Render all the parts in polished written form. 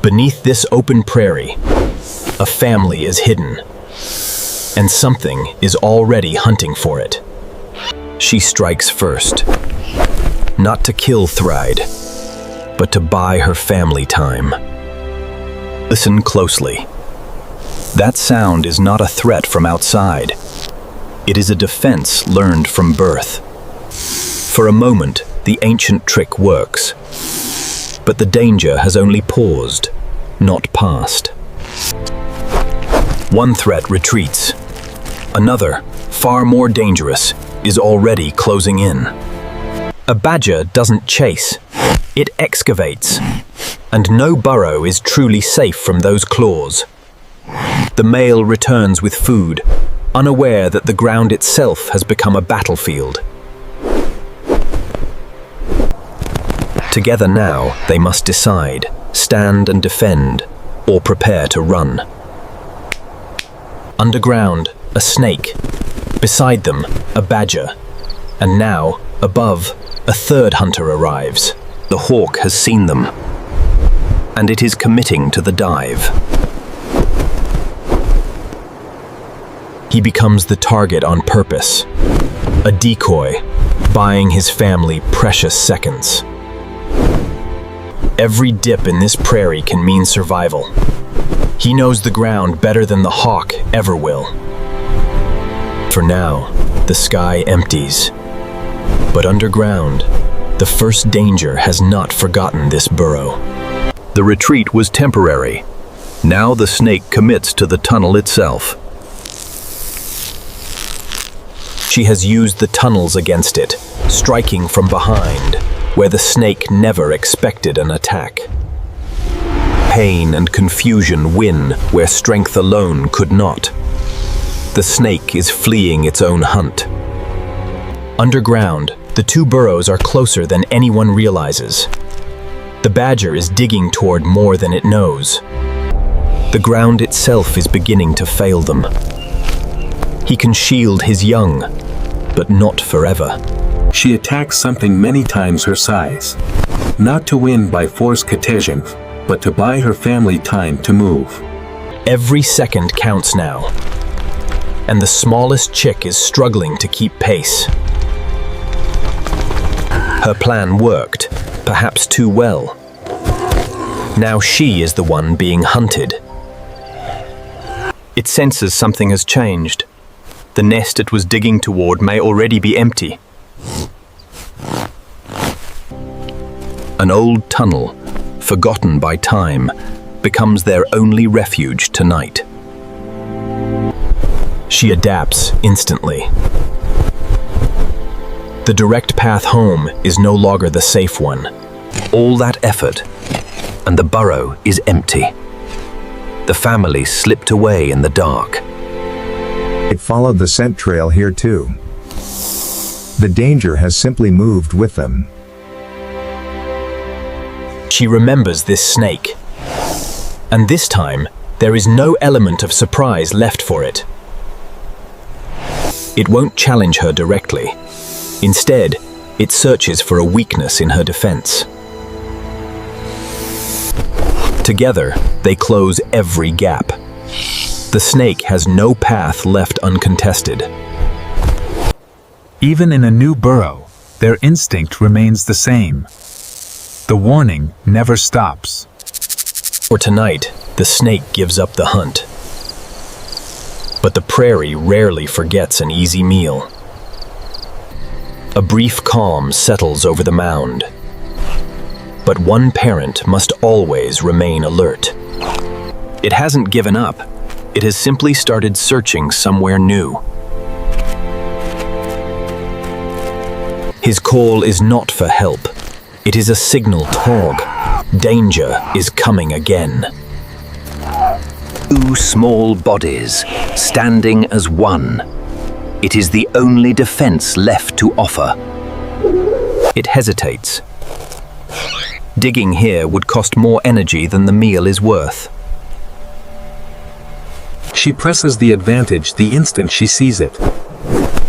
Beneath this open prairie, a family is hidden, and something is already hunting for it. She strikes first, not to kill Thryde, but to buy her family time. Listen closely. That sound is not a threat from outside. It is a defense learned from birth. For a moment, the ancient trick works, but the danger has only paused, not passed. One threat retreats. Another, far more dangerous, is already closing in. A badger doesn't chase, it excavates, and no burrow is truly safe from those claws. The male returns with food, unaware that the ground itself has become a battlefield. Together now, they must decide, stand and defend, or prepare to run. Underground, a snake. Beside them, a badger. And now, above, a third hunter arrives. The hawk has seen them, and it is committing to the dive. He becomes the target on purpose, a decoy, buying his family precious seconds. Every dip in this prairie can mean survival. He knows the ground better than the hawk ever will. For now, the sky empties. But underground, the first danger has not forgotten this burrow. The retreat was temporary. Now the snake commits to the tunnel itself. She has used the tunnels against it, striking from behind, where the snake never expected an attack. Pain and confusion win where strength alone could not. The snake is fleeing its own hunt. Underground, the two burrows are closer than anyone realizes. The badger is digging toward more than it knows. The ground itself is beginning to fail them. He can shield his young, but not forever. She attacks something many times her size. Not to win by force contagion, but to buy her family time to move. Every second counts now, and the smallest chick is struggling to keep pace. Her plan worked, perhaps too well. Now she is the one being hunted. It senses something has changed. The nest it was digging toward may already be empty. An old tunnel, forgotten by time, becomes their only refuge tonight. She adapts instantly. The direct path home is no longer the safe one. All that effort, and the burrow is empty. The family slipped away in the dark. It followed the scent trail here too. The danger has simply moved with them. She remembers this snake. And this time, there is no element of surprise left for it. It won't challenge her directly. Instead, it searches for a weakness in her defense. Together, they close every gap. The snake has no path left uncontested. Even in a new burrow, their instinct remains the same. The warning never stops. For tonight, the snake gives up the hunt. But the prairie rarely forgets an easy meal. A brief calm settles over the mound. But one parent must always remain alert. It hasn't given up. It has simply started searching somewhere new. His call is not for help. It is a signal to hog. Danger is coming again. Two small bodies, standing as one. It is the only defense left to offer. It hesitates. Digging here would cost more energy than the meal is worth. She presses the advantage the instant she sees it.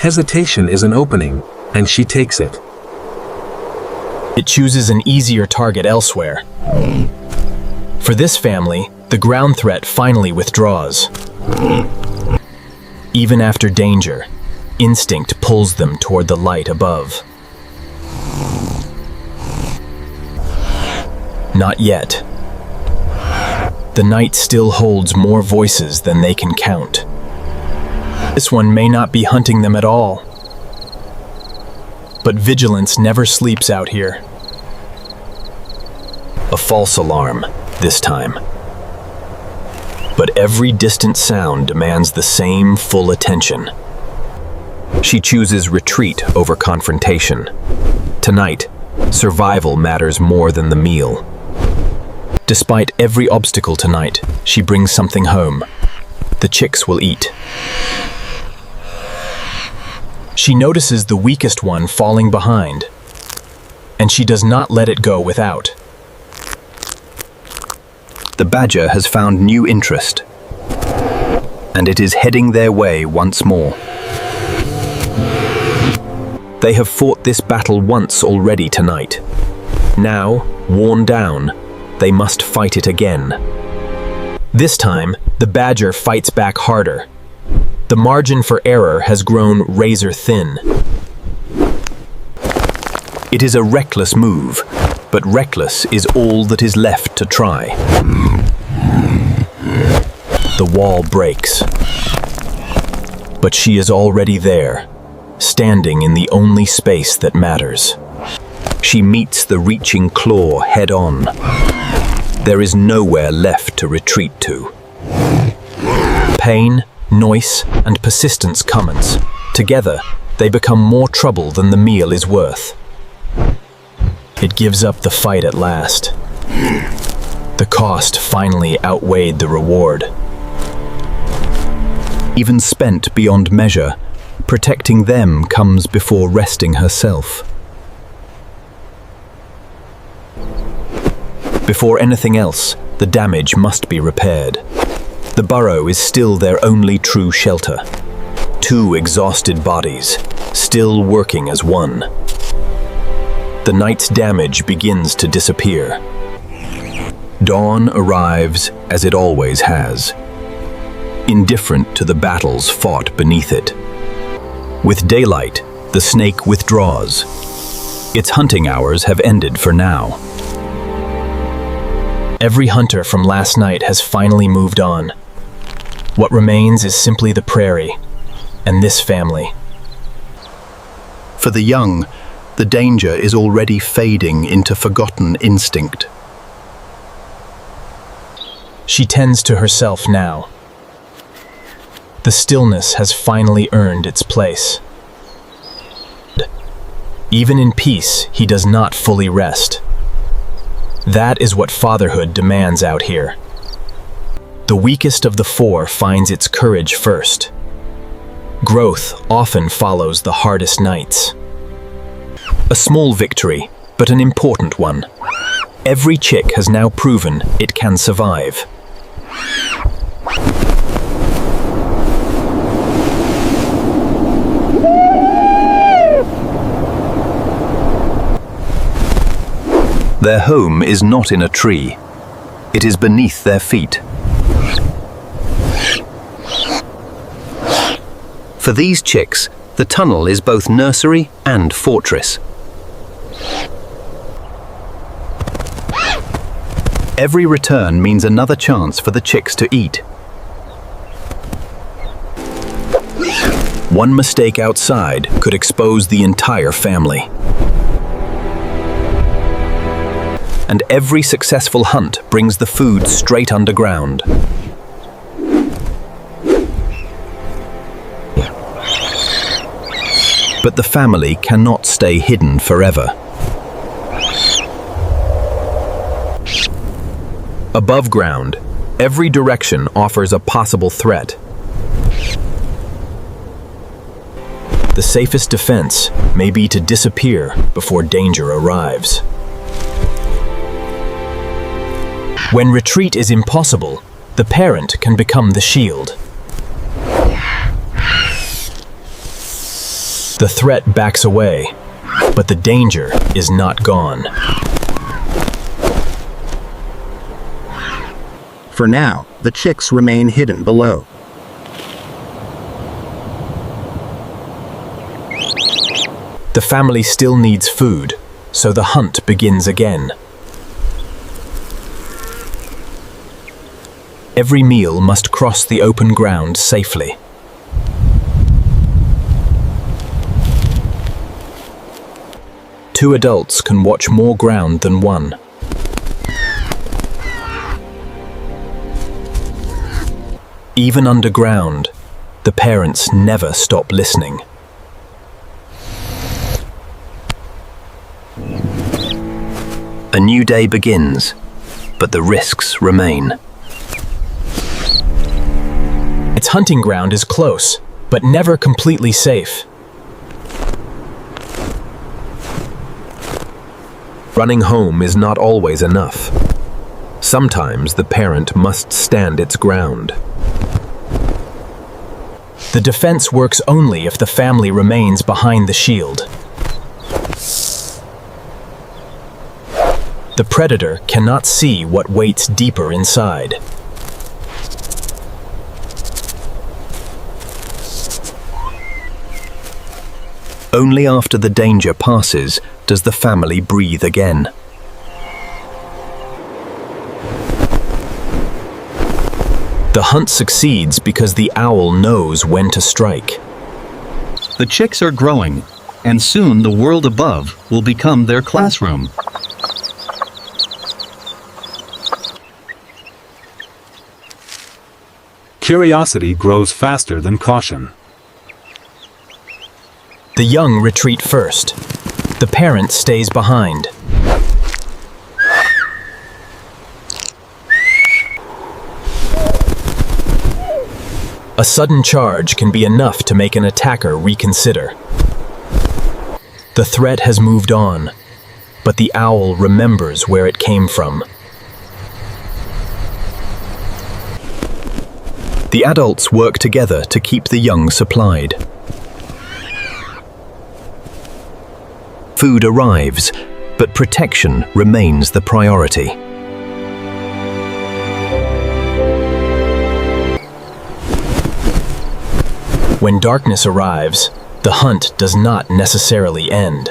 Hesitation is an opening, and she takes it. It chooses an easier target elsewhere. For this family, the ground threat finally withdraws. Even after danger, instinct pulls them toward the light above. Not yet. The night still holds more voices than they can count. This one may not be hunting them at all. But vigilance never sleeps out here. A false alarm, this time. But every distant sound demands the same full attention. She chooses retreat over confrontation. Tonight, survival matters more than the meal. Despite every obstacle tonight, she brings something home. The chicks will eat. She notices the weakest one falling behind, and she does not let it go without. The badger has found new interest, and it is heading their way once more. They have fought this battle once already tonight. Now, worn down, they must fight it again. This time, the badger fights back harder. The margin for error has grown razor thin. It is a reckless move, but reckless is all that is left to try. The wall breaks. But she is already there, standing in the only space that matters. She meets the reaching claw head-on. There is nowhere left to retreat to. Pain, noise, and persistence commence. Together, they become more trouble than the meal is worth. It gives up the fight at last. The cost finally outweighed the reward. Even spent beyond measure, protecting them comes before resting herself. Before anything else, the damage must be repaired. The burrow is still their only true shelter. Two exhausted bodies, still working as one. The night's damage begins to disappear. Dawn arrives as it always has, indifferent to the battles fought beneath it. With daylight, the snake withdraws. Its hunting hours have ended for now. Every hunter from last night has finally moved on. What remains is simply the prairie, and this family. For the young, the danger is already fading into forgotten instinct. She tends to herself now. The stillness has finally earned its place. Even in peace, he does not fully rest. That is what fatherhood demands out here. The weakest of the four finds its courage first. Growth often follows the hardest nights. A small victory, but an important one. Every chick has now proven it can survive. Their home is not in a tree. It is beneath their feet. For these chicks, the tunnel is both nursery and fortress. Every return means another chance for the chicks to eat. One mistake outside could expose the entire family. And every successful hunt brings the food straight underground. But the family cannot stay hidden forever. Above ground, every direction offers a possible threat. The safest defense may be to disappear before danger arrives. When retreat is impossible, the parent can become the shield. The threat backs away, but the danger is not gone. For now, the chicks remain hidden below. The family still needs food, so the hunt begins again. Every meal must cross the open ground safely. Two adults can watch more ground than one. Even underground, the parents never stop listening. A new day begins, but the risks remain. Its hunting ground is close, but never completely safe. Running home is not always enough. Sometimes the parent must stand its ground. The defense works only if the family remains behind the shield. The predator cannot see what waits deeper inside. Only after the danger passes does the family breathe again. The hunt succeeds because the owl knows when to strike. The chicks are growing, and soon the world above will become their classroom. Curiosity grows faster than caution. The young retreat first. The parent stays behind. A sudden charge can be enough to make an attacker reconsider. The threat has moved on, but the owl remembers where it came from. The adults work together to keep the young supplied. Food arrives, but protection remains the priority. When darkness arrives, the hunt does not necessarily end.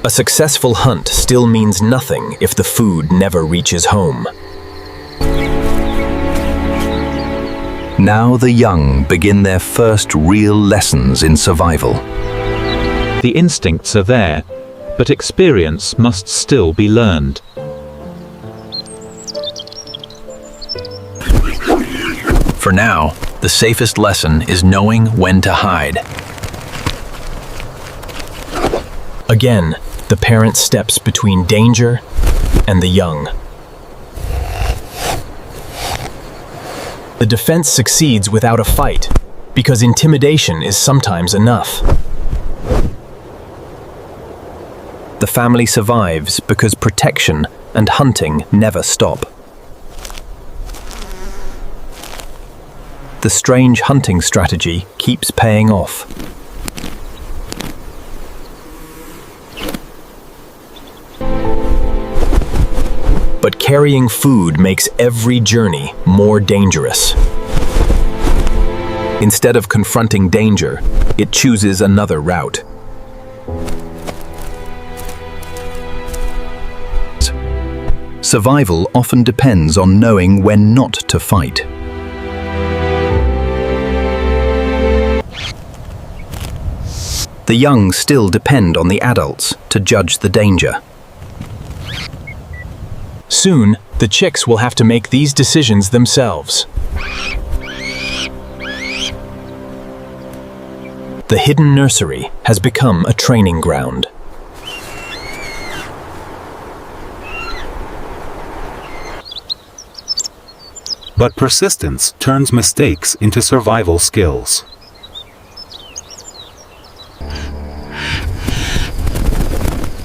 A successful hunt still means nothing if the food never reaches home. Now the young begin their first real lessons in survival. The instincts are there, but experience must still be learned. For now, the safest lesson is knowing when to hide. Again, the parent steps between danger and the young. The defense succeeds without a fight, because intimidation is sometimes enough. The family survives because protection and hunting never stop. The strange hunting strategy keeps paying off. But carrying food makes every journey more dangerous. Instead of confronting danger, it chooses another route. Survival often depends on knowing when not to fight. The young still depend on the adults to judge the danger. Soon, the chicks will have to make these decisions themselves. The hidden nursery has become a training ground. But persistence turns mistakes into survival skills.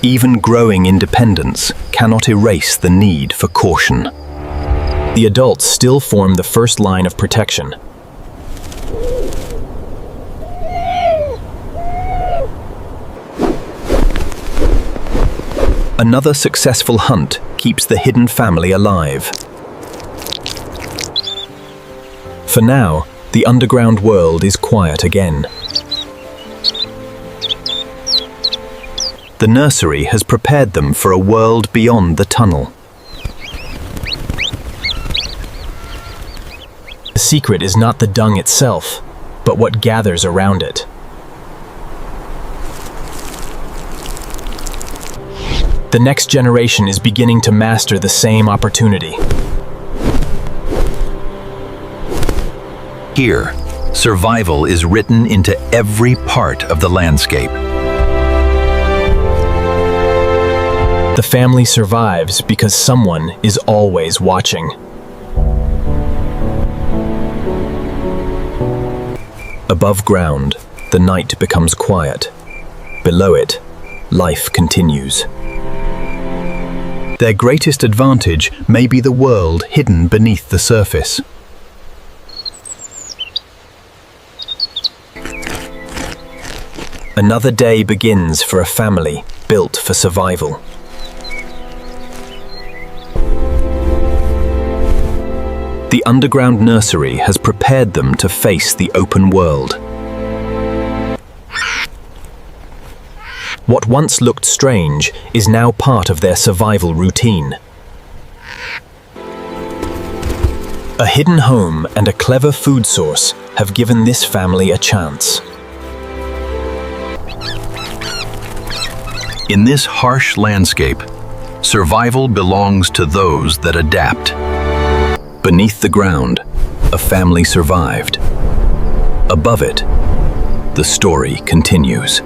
Even growing independence cannot erase the need for caution. The adults still form the first line of protection. Another successful hunt keeps the hidden family alive. For now, the underground world is quiet again. The nursery has prepared them for a world beyond the tunnel. The secret is not the dung itself, but what gathers around it. The next generation is beginning to master the same opportunity. Here, survival is written into every part of the landscape. The family survives because someone is always watching. Above ground, the night becomes quiet. Below it, life continues. Their greatest advantage may be the world hidden beneath the surface. Another day begins for a family built for survival. The underground nursery has prepared them to face the open world. What once looked strange is now part of their survival routine. A hidden home and a clever food source have given this family a chance. In this harsh landscape, survival belongs to those that adapt. Beneath the ground, a family survived. Above it, the story continues.